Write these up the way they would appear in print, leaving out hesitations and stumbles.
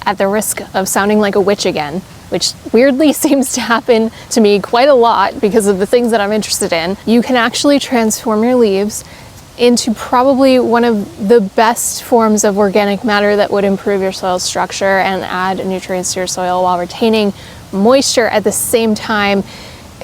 at the risk of sounding like a witch again, which weirdly seems to happen to me quite a lot because of the things that I'm interested in, you can actually transform your leaves into probably one of the best forms of organic matter that would improve your soil structure and add nutrients to your soil while retaining moisture at the same time.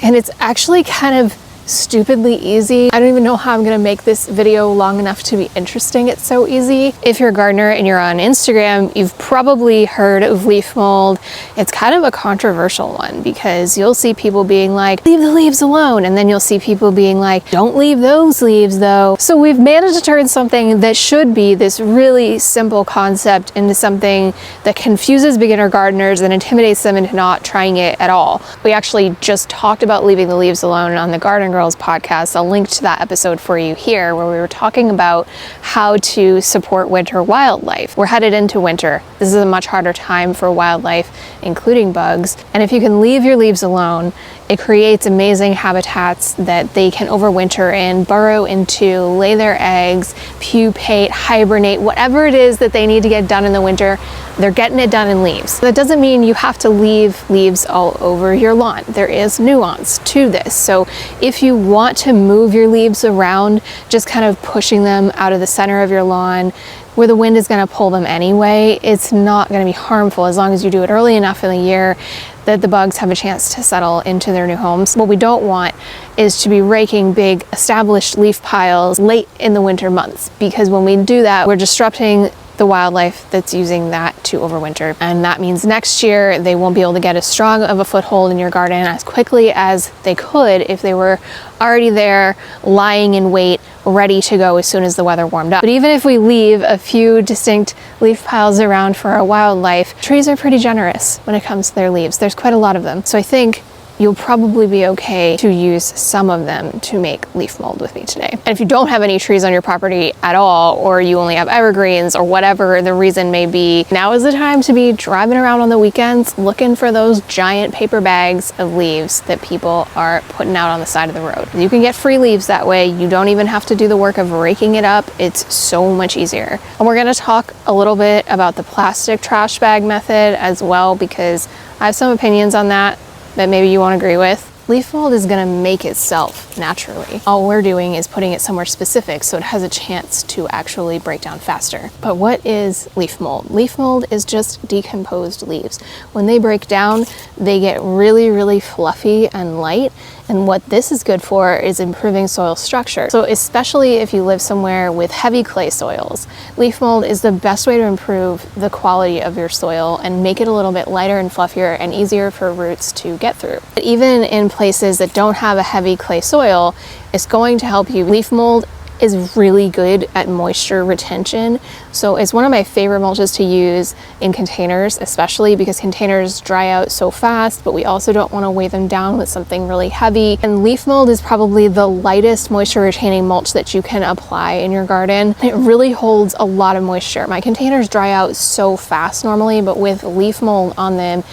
And it's actually kind of stupidly easy. I don't even know how I'm gonna make this video long enough to be interesting. It's so easy. If you're a gardener and you're on Instagram, you've probably heard of leaf mold. It's kind of a controversial one because you'll see people being like, leave the leaves alone. And then you'll see people being like, don't leave those leaves though. So we've managed to turn something that should be this really simple concept into something that confuses beginner gardeners and intimidates them into not trying it at all. We actually just talked about leaving the leaves alone on the Garden Girls podcast. I'll link to that episode for you here where we were talking about how to support winter wildlife. We're headed into winter. This is a much harder time for wildlife, including bugs. And if you can leave your leaves alone, it creates amazing habitats that they can overwinter in, burrow into, lay their eggs, pupate, hibernate, whatever it is that they need to get done in the winter, they're getting it done in leaves. That doesn't mean you have to leave leaves all over your lawn. There is nuance to this. So if you want to move your leaves around, just kind of pushing them out of the center of your lawn, where the wind is going to pull them anyway, it's not going to be harmful as long as you do it early enough in the year that the bugs have a chance to settle into their new homes. What we don't want is to be raking big established leaf piles late in the winter months, because when we do that, we're disrupting the wildlife that's using that to overwinter. And that means next year they won't be able to get as strong of a foothold in your garden as quickly as they could if they were already there, lying in wait, ready to go as soon as the weather warmed up. But even if we leave a few distinct leaf piles around for our wildlife, trees are pretty generous when it comes to their leaves. There's quite a lot of them. So I think you'll probably be okay to use some of them to make leaf mold with me today. And if you don't have any trees on your property at all, or you only have evergreens or whatever the reason may be, now is the time to be driving around on the weekends looking for those giant paper bags of leaves that people are putting out on the side of the road. You can get free leaves that way. You don't even have to do the work of raking it up. It's so much easier. And we're gonna talk a little bit about the plastic trash bag method as well, because I have some opinions on that maybe you won't agree with. Leaf mold is gonna make itself naturally. All we're doing is putting it somewhere specific so it has a chance to actually break down faster. But what is leaf mold? Leaf mold is just decomposed leaves. When they break down, they get really, really fluffy and light. And what this is good for is improving soil structure. So especially if you live somewhere with heavy clay soils, leaf mold is the best way to improve the quality of your soil and make it a little bit lighter and fluffier and easier for roots to get through. But even in places that don't have a heavy clay soil, it's going to help you. Leaf mold is really good at moisture retention. So it's one of my favorite mulches to use in containers, especially because containers dry out so fast, but we also don't want to weigh them down with something really heavy. And leaf mold is probably the lightest moisture retaining mulch that you can apply in your garden. It really holds a lot of moisture. My containers dry out so fast normally, but with leaf mold on them,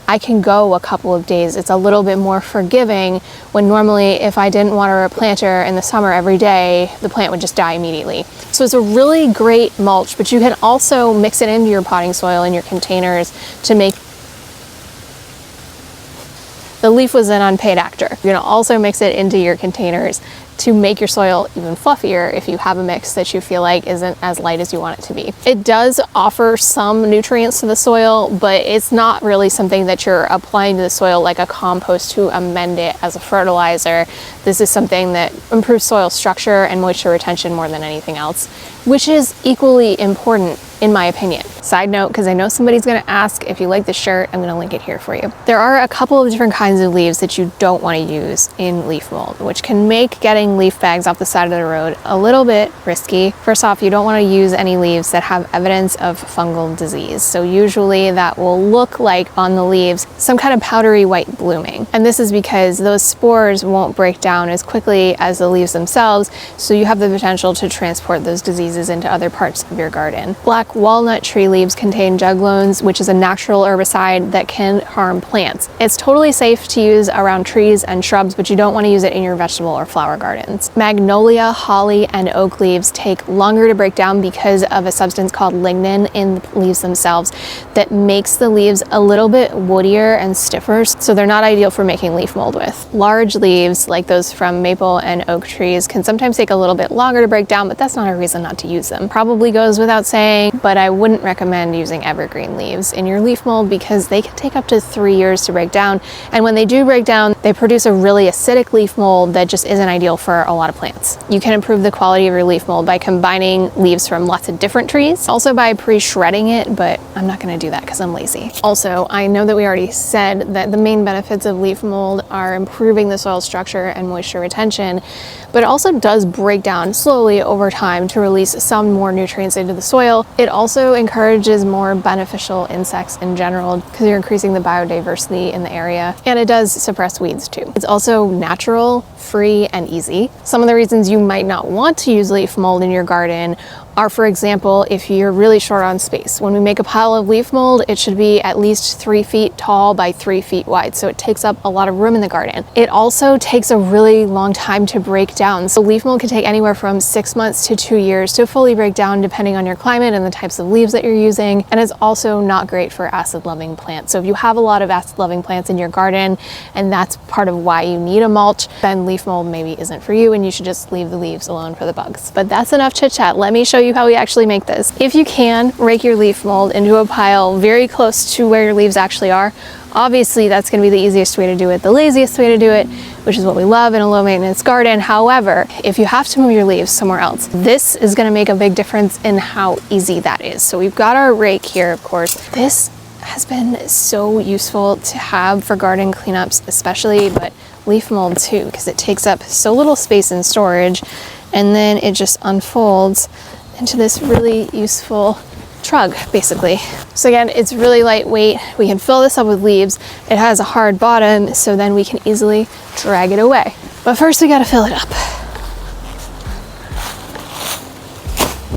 I can go a couple of days. It's a little bit more forgiving when normally if I didn't water a planter in the summer every day, the plant would just die immediately. So it's a really great mulch, but you can also mix it into your potting soil in your containers to make. The leaf was an unpaid actor. You're gonna also mix it into your containers to make your soil even fluffier if you have a mix that you feel like isn't as light as you want it to be. It does offer some nutrients to the soil, but it's not really something that you're applying to the soil like a compost to amend it as a fertilizer. This is something that improves soil structure and moisture retention more than anything else, which is equally important in my opinion. Side note, because I know somebody's gonna ask if you like the shirt, I'm gonna link it here for you. There are a couple of different kinds of leaves that you don't wanna use in leaf mold, which can make getting leaf bags off the side of the road a little bit risky. First off, you don't wanna use any leaves that have evidence of fungal disease. So usually that will look like on the leaves some kind of powdery white blooming. And this is because those spores won't break down as quickly as the leaves themselves, so you have the potential to transport those diseases into other parts of your garden. Black Oak, walnut tree leaves contain juglone, which is a natural herbicide that can harm plants. It's totally safe to use around trees and shrubs, but you don't want to use it in your vegetable or flower gardens. Magnolia, holly, and oak leaves take longer to break down because of a substance called lignin in the leaves themselves that makes the leaves a little bit woodier and stiffer, so they're not ideal for making leaf mold with. Large leaves, like those from maple and oak trees, can sometimes take a little bit longer to break down, but that's not a reason not to use them. Probably goes without saying, but I wouldn't recommend using evergreen leaves in your leaf mold because they can take up to 3 years to break down, and when they do break down, they produce a really acidic leaf mold that just isn't ideal for a lot of plants. You can improve the quality of your leaf mold by combining leaves from lots of different trees, also by pre-shredding it, but I'm not going to do that because I'm lazy. Also, I know that we already said that the main benefits of leaf mold are improving the soil structure and moisture retention, but it also does break down slowly over time to release some more nutrients into the soil. It also encourages more beneficial insects in general because you're increasing the biodiversity in the area, and it does suppress weeds too. It's also natural, free, and easy. Some of the reasons you might not want to use leaf mold in your garden are, for example, if you're really short on space. When we make a pile of leaf mold, it should be at least 3 feet tall by 3 feet wide, so it takes up a lot of room in the garden. It also takes a really long time to break down. So leaf mold can take anywhere from 6 months to 2 years to fully break down depending on your climate and the types of leaves that you're using, and it's also not great for acid-loving plants. So if you have a lot of acid-loving plants in your garden and that's part of why you need a mulch, then leaf mold maybe isn't for you and you should just leave the leaves alone for the bugs. But that's enough chit-chat. Let me show you how we actually make this. If you can, rake your leaf mold into a pile very close to where your leaves actually are. Obviously, that's going to be the easiest way to do it, the laziest way to do it, which is what we love in a low maintenance garden. However, if you have to move your leaves somewhere else, this is going to make a big difference in how easy that is. So we've got our rake here, of course. This has been so useful to have for garden cleanups especially, but leaf mold too, because it takes up so little space in storage, and then it just unfolds into this really useful trug, basically. So again, it's really lightweight. We can fill this up with leaves. It has a hard bottom, so then we can easily drag it away. But first we gotta fill it up.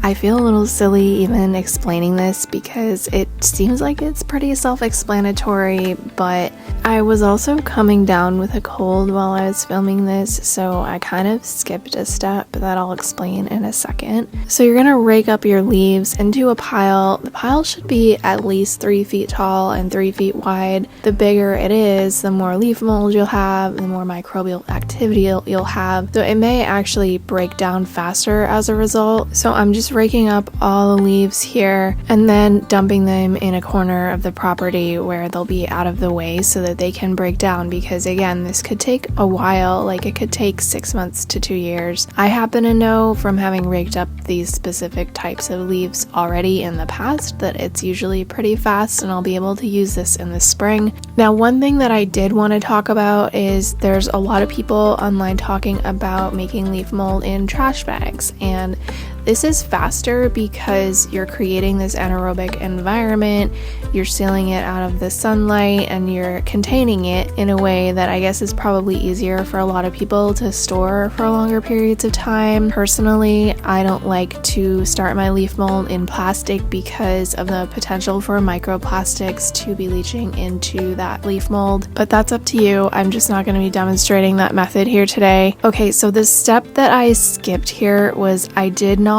I feel a little silly even explaining this because it seems like it's pretty self-explanatory, but I was also coming down with a cold while I was filming this, so I kind of skipped a step that I'll explain in a second. So you're gonna rake up your leaves into a pile. The pile should be at least 3 feet tall and 3 feet wide. The bigger it is, the more leaf mold you'll have, the more microbial activity you'll have. So it may actually break down faster as a result. So I'm just raking up all the leaves here and then dumping them in a corner of the property where they'll be out of the way so that they can break down, because again, this could take a while. Like, it could take 6 months to 2 years. I happen to know from having raked up these specific types of leaves already in the past that it's usually pretty fast, and I'll be able to use this in the spring. Now, one thing that I did want to talk about is there's a lot of people online talking about making leaf mold in trash bags, and this is faster because you're creating this anaerobic environment, you're sealing it out of the sunlight, and you're containing it in a way that I guess is probably easier for a lot of people to store for longer periods of time. Personally, I don't like to start my leaf mold in plastic because of the potential for microplastics to be leaching into that leaf mold, but that's up to you. I'm just not going to be demonstrating that method here today. Okay, so the step that I skipped here was I did not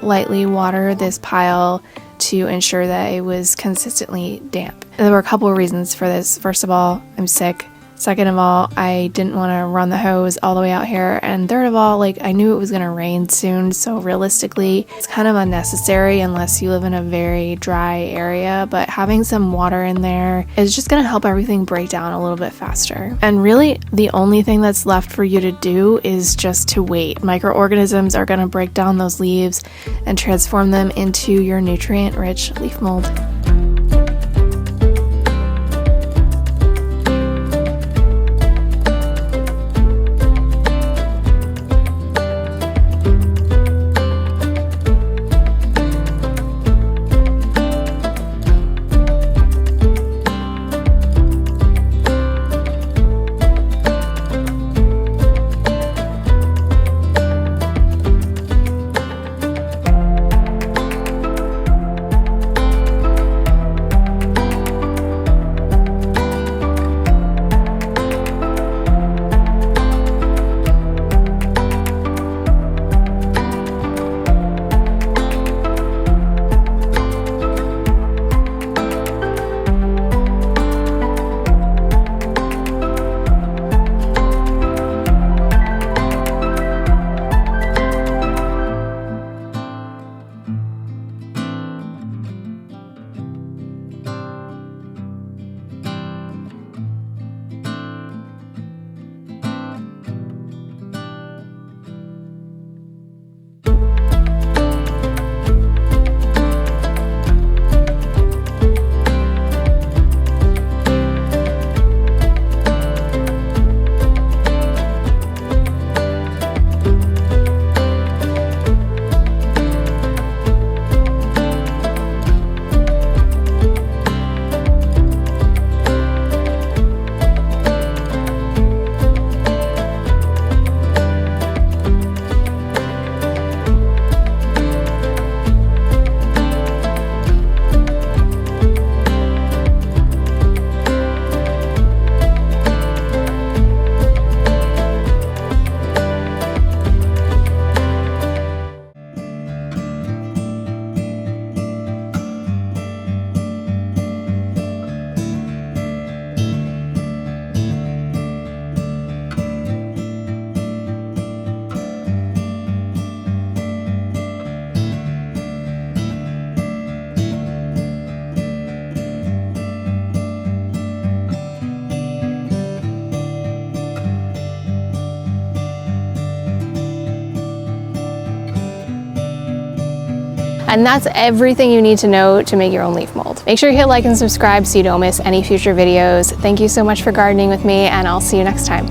lightly water this pile to ensure that it was consistently damp. And there were a couple of reasons for this. First of all, I'm sick. Second of all, I didn't want to run the hose all the way out here. And third of all, like, I knew it was going to rain soon, so realistically, it's kind of unnecessary unless you live in a very dry area. But having some water in there is just going to help everything break down a little bit faster. And really, the only thing that's left for you to do is just to wait. Microorganisms are going to break down those leaves and transform them into your nutrient-rich leaf mold. And that's everything you need to know to make your own leaf mold. Make sure you hit like and subscribe so you don't miss any future videos. Thank you so much for gardening with me, and I'll see you next time.